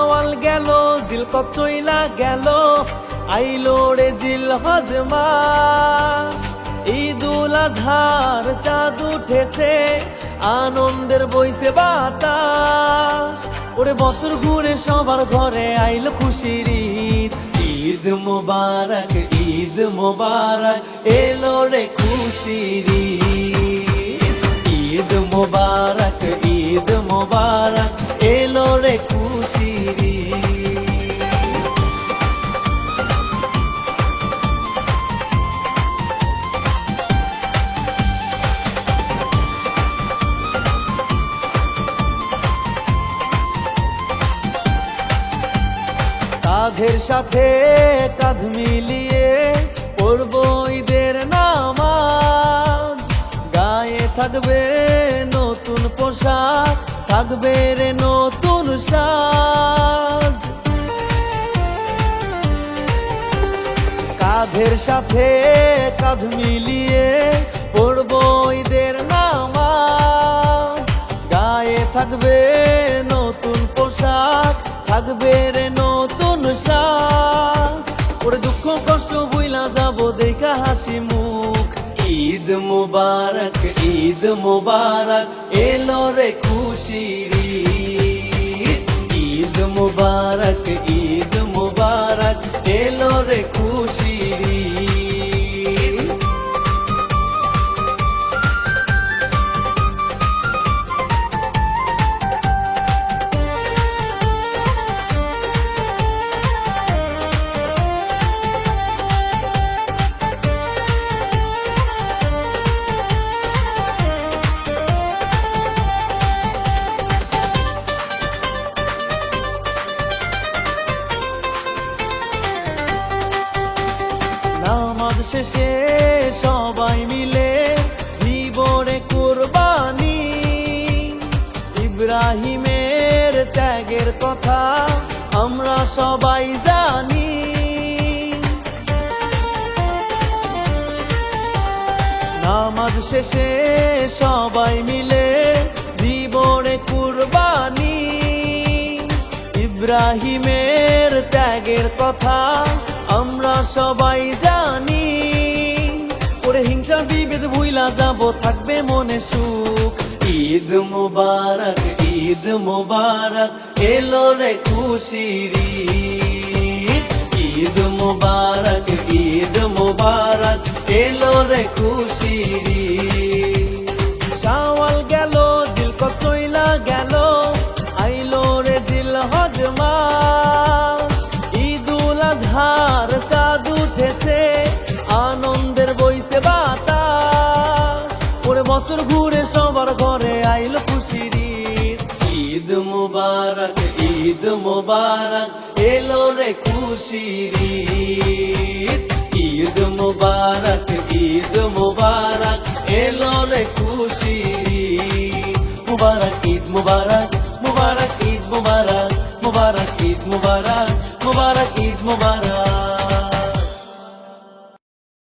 শাওয়াল গেল জিলকদ চইলা গেল, আইলো রে জিলহজ মাস। ঈদুল আজহার চাঁদ উঠেছে, আনন্দের বইছে বাতাস। ওরে বছর ঘুরে সবার ঘরে আইলো খুশির ঈদ। ঈদ মোবারক, ঈদ মোবারক, এলো রে খুশির ঈদ। ঈদ মোবারক, ঈদ মোবারক, এলো রে খুশির ঈদ। কাঁধের সাথে কাঁধ মিলিয়ে পড়ব ঈদের নামাজ। গায়ে থাকবে নতুন পোশাক, থাকবে রে নতুন সাজ। কাঁধের সাথে কাঁধ মিলিয়ে পড়ব ঈদের নামাজ। গায়ে থাকবে নতুন পোশাক, থাকবে রে নতুন সাজ। ওরে দুঃখ কষ্ট ভুইলা যাব দেখা হাসি মুখ। ঈদ মোবারক, ঈদ মোবারক, এলো রে খুশির ঈদ। ঈদ মোবারক, ঈদ মোবারক, এলো রে খুশির ঈদ। নামাজ শেষে সবাই মিলে দিব রে কুরবানি। ইব্রাহিমের ত্যাগের কথা আমরা সবাই জানি। নামাজ শেষে সবাই মিলে দিব রে কুরবানি। ইব্রাহিমের ত্যাগের কথা আমরা সবাই জানি। ওরে হিংসা বিভেদ ভুইলা যাব, থাকবে মনে সুখ। ঈদ মোবারক, ঈদ মোবারক, এলো রে খুশির ঈদ। ঈদ মোবারক, ঈদ মোবারক, এলো রে খুশির ঈদ। শাওয়াল গেল জিলকদ চইলা গেল, আইলো রে জিলহজ মাস। ঈদুল আজহার চাঁদ উঠেছে, আনন্দের বইছে বাতাস। ওরে বছর ঘুরে সবার ঘরে আইলো খুশির ঈদ। ঈদ মোবারক, ঈদ মোবারক, এলো রে খুশির ঈদ। ঈদ মোবারক, ঈদ মোবারক, এলো রে খুশির ঈদ। মুবারক ঈদ মুবারক, মুবারক ঈদ মুবারক, মুবারক ঈদ মুবারক, মুবারক ঈদ মুবারক।